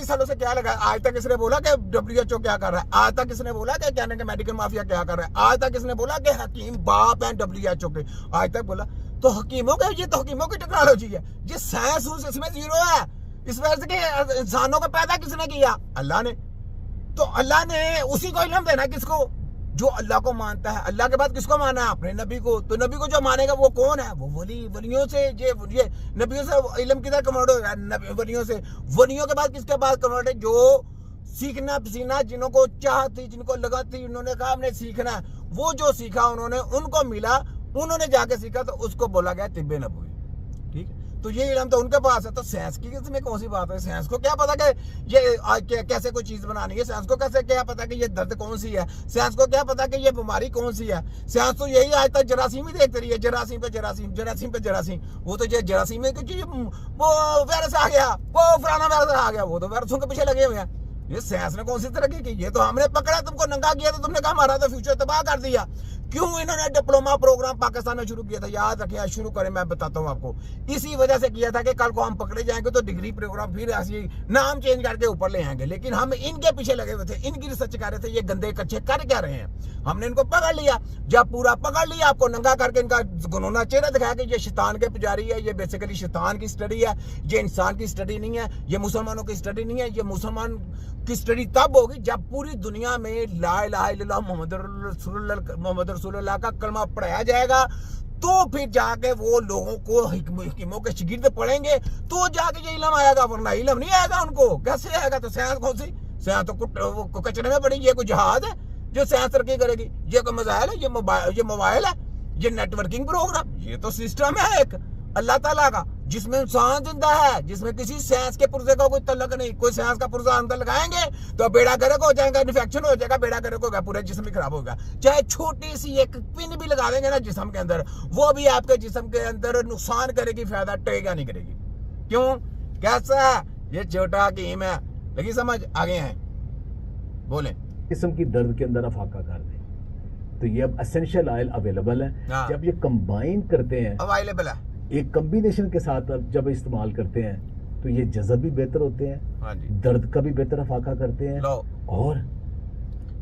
40 सालों से क्या लगा? आज तक इसने बोला कि WHO क्या कर रहा है? आज तक इसने बोला कि कहने के मेडिकल माफिया क्या कर रहा है? आज तक इसने बोला कि हकीम बाप है WHO के? आज तक बोला? तो हकीमों के, ये तो हकीमों की टेक्नोलॉजी है। ये साइंस इसमें जीरो है। इस वजह से कि इंसानों को पैदा किसने किया? अल्लाह ने। तो अल्लाह ने उसी को इल्म देना किसको? जो अल्लाह को मानता है। अल्लाह के बाद किसको माना है? अपने नबी को। तो नबी को जो मानेगा वो कौन है? वो वलियों से। ये नबियों से इल्म किधर कन्वर्ट हो गया? वलियों से। वलियों के बाद किसके बाद कन्वर्ट है? जो सीखना पसीना, जिन्हों को चाह थी, जिनको लगा थी, उन्होंने कहा हमने सीखना है, वो जो सीखा उन्होंने, उनको मिला, उन्होंने जाके सीखा, तो उसको बोला गया तिब्बे नबवी। ठीक है, तो ये इल्म तो उनके पास है। तो साइंस की इसमें कौन सी बात है? साइंस को क्या पता कि ये कैसे कोई चीज बनानी है? साइंस को कैसे क्या पता कि ये दर्द कौन सी है? साइंस को क्या पता कि ये बीमारी कौन सी है? साइंस तो यही आज तक जरासीम ही देखते रही है। जरासीम पे जरासीम, जरासीम पे जरासीम। वो तो ये जरासीम है कि वो वायरस आ गया, वो फलाना वायरस आ गया, वो तो वायरसों के पीछे लगे हुए हैं। ये साइंस ने कौन सी तरक्की की? ये तो हमने पकड़ा, तुमको नंगा किया, तो तुमने कहा हमारा तो फ्यूचर तबाह कर दिया। क्यों इन्होंने डिप्लोमा प्रोग्राम पाकिस्तान में शुरू किया था? याद रखिए, शुरू करें, मैं बताता हूँ आपको। इसी वजह से किया था कि कल को हम पकड़े जाएंगे तो डिग्री प्रोग्राम फिर ऐसी नाम चेंज करके ऊपर ले आएंगे। लेकिन हम इनके पीछे लगे हुए थे, इनकी रिसर्च कर रहे थे। ये गंदे कच्चे कर क्या रहे हैं? हमने इनको पकड़ लिया। जब पूरा पकड़ लिया, आपको नंगा करके इनका गुनगुना चेहरा दिखाया कि ये शैतान के पुजारी है, ये बेसिकली शैतान की स्टडी है, ये इंसान की स्टडी नहीं है, ये मुसलमानों की स्टडी नहीं है। ये मुसलमान की स्टडी तब होगी जब पूरी दुनिया में ला इलाहा इल्लल्लाह मोहम्मद रसूलुल्लाह का कलमा पढ़ाया जाएगा। तो फिर जाके वो लोगों को हकीमों के शागिर्द पढ़ेंगे, तो जाके ये इल्म आएगा, वरना इल्म नहीं आएगा उनको। कैसे आएगा? तो साइंस कौन सी? साइंस तो कचरे में पड़ी। ये कोई जहाज है जो साइंस तरक्की करेगी? ये कोई मिसाइल है? ये मोबाइल है? ये नेटवर्किंग प्रोग्राम? ये तो सिस्टम है एक अल्लाह ताला का, जिसमें इंसान जिंदा है, जिसमें किसी साइंस के पुर्जे का कोई तल्लक नहीं। कोई साइंस का पुर्जा अंदर लगाएंगे तो बेड़ा गर्क हो जाएगा, इन्फेक्शन हो जाएगा, बेड़ा गर्क होगा, पूरा जिस्म ही खराब होगा। चाहे छोटी सी एक पिन भी लगा देंगे ना जिस्म के अंदर, वो भी आपके जिस्म के अंदर नुकसान करेगी, फायदा टरेगा नहीं करेगी। क्यों? कैसा? ये छोटा हकीम है। लगी समझ? आगे हैं, बोले। किस्म की दर्द के अंदर अफाका कर दे, तो ये अब एसेंशियल ऑयल अवेलेबल है। जब ये कंबाइन करते हैं, अवेलेबल है, एक कम्बिनेशन के साथ जब इस्तेमाल करते हैं, तो ये जज़ब भी बेहतर होते हैं। हाँ जी। दर्द का भी बेहतर अफाका करते हैं, और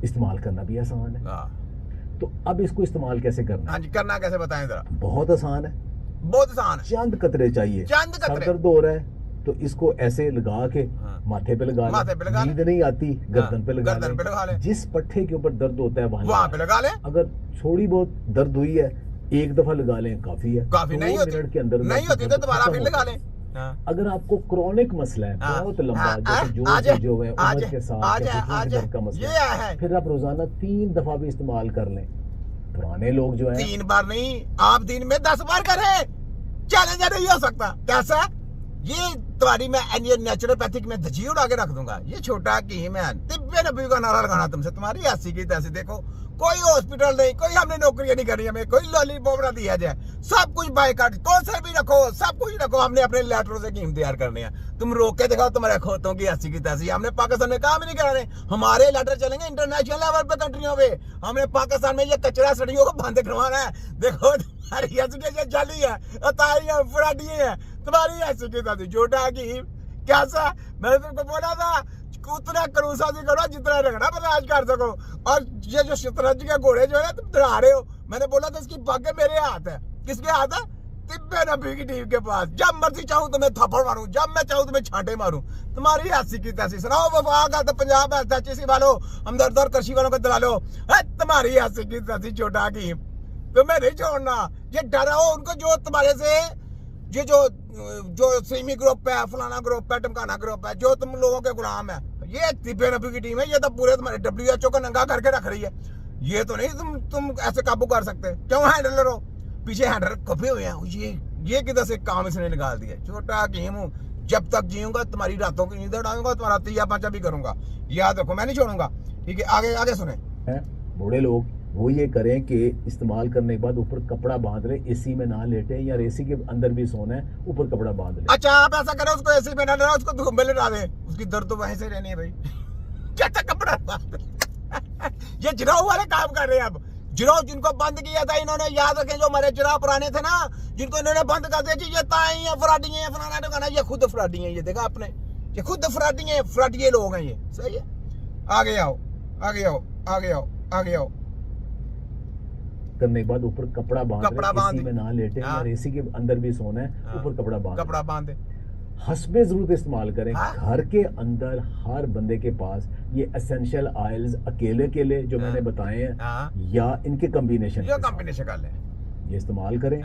इस्तेमाल करना भी आसान है। तो अब इसको इस्तेमाल कैसे करना? हाँ जी, करना कैसे बताएं जरा। बहुत आसान है, बहुत आसान है। चंद कतरे चाहिए। चंद कतरे। सर दर्द हो रहा है तो इसको ऐसे लगा के माथे पे लगा ले। नींद नहीं आती, गर्दन पे लगा ले। जिस पट्टे के ऊपर दर्द होता है वहां पे लगा ले। अगर थोड़ी बहुत दर्द हुई है, एक दफा लगा लें, काफी है। काफी नहीं होती, मिनट के अंदर नहीं होती तो दोबारा फिर लगा लें। अगर आपको क्रोनिक मसला है, बहुत लंबा, जैसे जो है उम्र के साथ का मसला है, फिर आप रोजाना 3 दफा भी इस्तेमाल कर लें। पुराने लोग जो है 3 बार नहीं, आप दिन में 10 बार करें, चैलेंज नहीं हो सकता। कैसा? ये तुम्हारी मैं नेचुरोपैथिक में धजी उड़ा के रख दूंगा। ये छोटा हकीम है, तिब्बे नबी का नारा लगाना तुमसे, तुम्हारी ऐसी की तैसी। देखो, कोई हॉस्पिटल नहीं, कोई हमने नौकरियां नहीं करी, हमें कोई लॉलीपॉप ना दिया जाए, सब कुछ बाइकाट, कौन सा भी रखो, सब कुछ रखो, हमने अपने लेटरों से कीम तैयार करने हैं। तुम रोक के दिखाओ तुम्हारे खोतों की ऐसी की तैसी। हमने पाकिस्तान में काम नहीं कराने, हमारे लेटर चलेंगे इंटरनेशनल लेवल पे कंट्रियों पे। हमने पाकिस्तान में ये कचरा सड़ियों को बंद करवाना है। देखो तुम्हारी ऐसी जाली है, अतारियां फराडी है, तुम्हारी ऐसी की तैसी। छोटा हकीम कैसा? मैंने तुमको बोला था उतना करूसाजी करो जितना रगड़ा बर्दाश्त कर सको। और ये जो शतरंज के घोड़े जो है तुम डरा रहे हो, मैंने बोला था इसकी पग मेरे हाथ है। किसके हाथ है? तिब्बे नबी की टीम के पास। जब मर्जी चाहूं तुम्हें थप्पड़ मारूं, जब मैं चाहूं तुम्हें छांटे मारूं। तुम्हारी ऐसी की तैसी। सुनाओ वफा का तो पंजाब है, सच्ची वालों, हमदर्द और कृषि वालों को दिला लो। तुम्हारी ऐसी की तैसी छोटा की तुम्हें नहीं छोड़ना। ये डराओ उनको जो तुम्हारे से, ये जो सीमी ग्रुप है, फलाना ग्रुप है, टमकाना ग्रुप है, जो तुम लोगों के गुलाम है। ये तिब्बे नबी की टीम है, ये तो पूरे तुम्हारे WHO को नंगा करके रख रही है। ये तो नहीं तुम ऐसे काबू कर सकते। क्यों? हैंडलर हो, पीछे हैंडलर कपे हुए हैं। ये किधर से काम इसने निकाल दिया। छोटा हकीम हूँ, जब तक जीऊंगा तुम्हारी रातों की नींद उड़ाऊंगा, तुम्हारा तिया पांचा भी करूंगा। याद रखो, मैं नहीं छोड़ूंगा। ठीक है, आगे आगे सुने। बूढ़े लोग वो ये करें कि इस्तेमाल करने के बाद ऊपर कपड़ा बांध ले, एसी में ना लेटे, या एसी के अंदर भी सोना है, ऊपर कपड़ा बांध ले। अच्छा, आप ऐसा करें, उसको एसी में ना लेना, उसको धूप में लगा दे, उसकी दर्द तो वहीं से रहनी है भाई। क्या कपड़ा बांध ये जिराव वाले काम कर रहे हैं। अब जिराव जिनको बंद किया था इन्होंने, याद रखें, जो हमारे जिराव पुराने थे ना, जिनको इन्होंने बंद कर दिया कि ये ताई है, फराडी है, फलाना, ये खुद फराडी है। ये देखा आपने, ये खुद फ्राडिये लोग हैं ये, सही है। आगे आओ, आगे आओ, आगे आओ, आगे आओ। करने के बाद ऊपर कपड़ा बांध में ना लेटे और एसी के अंदर भी सोना है, ऊपर कपड़ा बांध दे। हस्बे जरूरत इस्तेमाल करें। घर के अंदर हर बंदे के पास ये एसेंशियल ऑयल्स अकेले जो मैंने बताए हैं या इनके कॉम्बिनेशन कर ले, ये इस्तेमाल करें।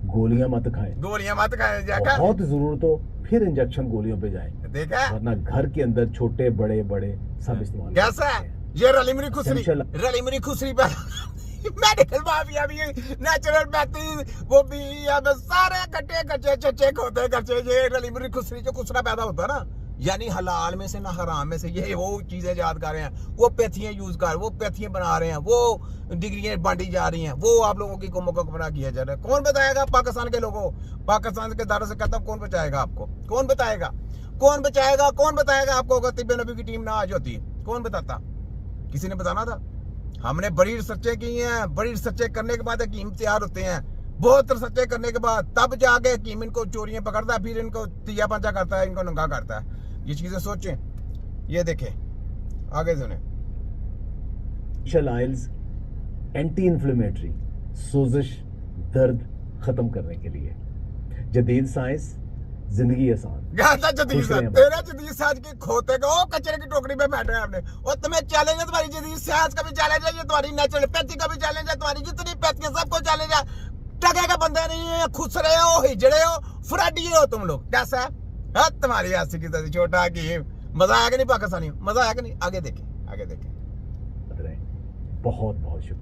गोलियां मत खाएं, बहुत जरूरत हो फिर इंजेक्शन गोलियों पे जाएं, देखा, वरना घर के अंदर छोटे बड़े सब इस्तेमाल कैसा है ये रलीमरी खुसरी पे मेडिकल माफिया भी, नेचुरल मैथी वो भी, अब सारे कच्चे चच्चे खोते कच्चे, ये रलीमरी खुसरी जो खुसरा पैदा होता है ना, यानी हलाल में से ना हराम में से, ये वो चीजें याद कर रहे हैं, वो पैथियां यूज कर, वो पैथियां बना रहे हैं, वो डिग्रियां बांटी जा रही हैं, वो आप लोगों की कौमों को गुमराह किया जा रहा है। कौन बताएगा पाकिस्तान के लोगों, पाकिस्तान के दायरे से कहता हूं, कौन बचाएगा आपको? कौन बताएगा आपको? अगर तिब्बे नबी की टीम ना आज होती, कौन बताता? किसी ने बताना था? हमने बड़ी रिसर्चें की हैं, बड़ी रिसर्चें करने के बाद हकीम तैयार होते हैं, बहुत रिसर्चें करने के बाद तब जाके हकीम इनको चोरियां पकड़ता है, फिर इनको तिया पंचा करता है, इनको नंगा करता है। ये चीजें सोचें, ये देखें, आगे सुने। ऑयल्स एंटी इन्फ्लेमेटरी, सोजिश, दर्द खत्म करने के लिए। जदीद साइंस, जिंदगी आसान। तेरा जदीद साइंस की खोते को कचरे की टोकरी में बैठे हैं आपने, और तुम्हें चैलेंज है, तुम्हारी जदीद साइंस का भी चैलेंज है, ये तुम्हारी नेचुरोपैथी का भी चैलेंज है, तुम्हारी जितनी पैथी है सबको चैलेंज है। टके का बंदे नहीं है, खुसरे हो, हिजड़े हो, फ्राडिये हो तुम लोग। कैसा है तुम्हारी आसी की तरह छोटा की? मजा आया कि नहीं पाकिस्तानी? मजा आया कि नहीं? आगे देखें। बहुत शुक्रिया।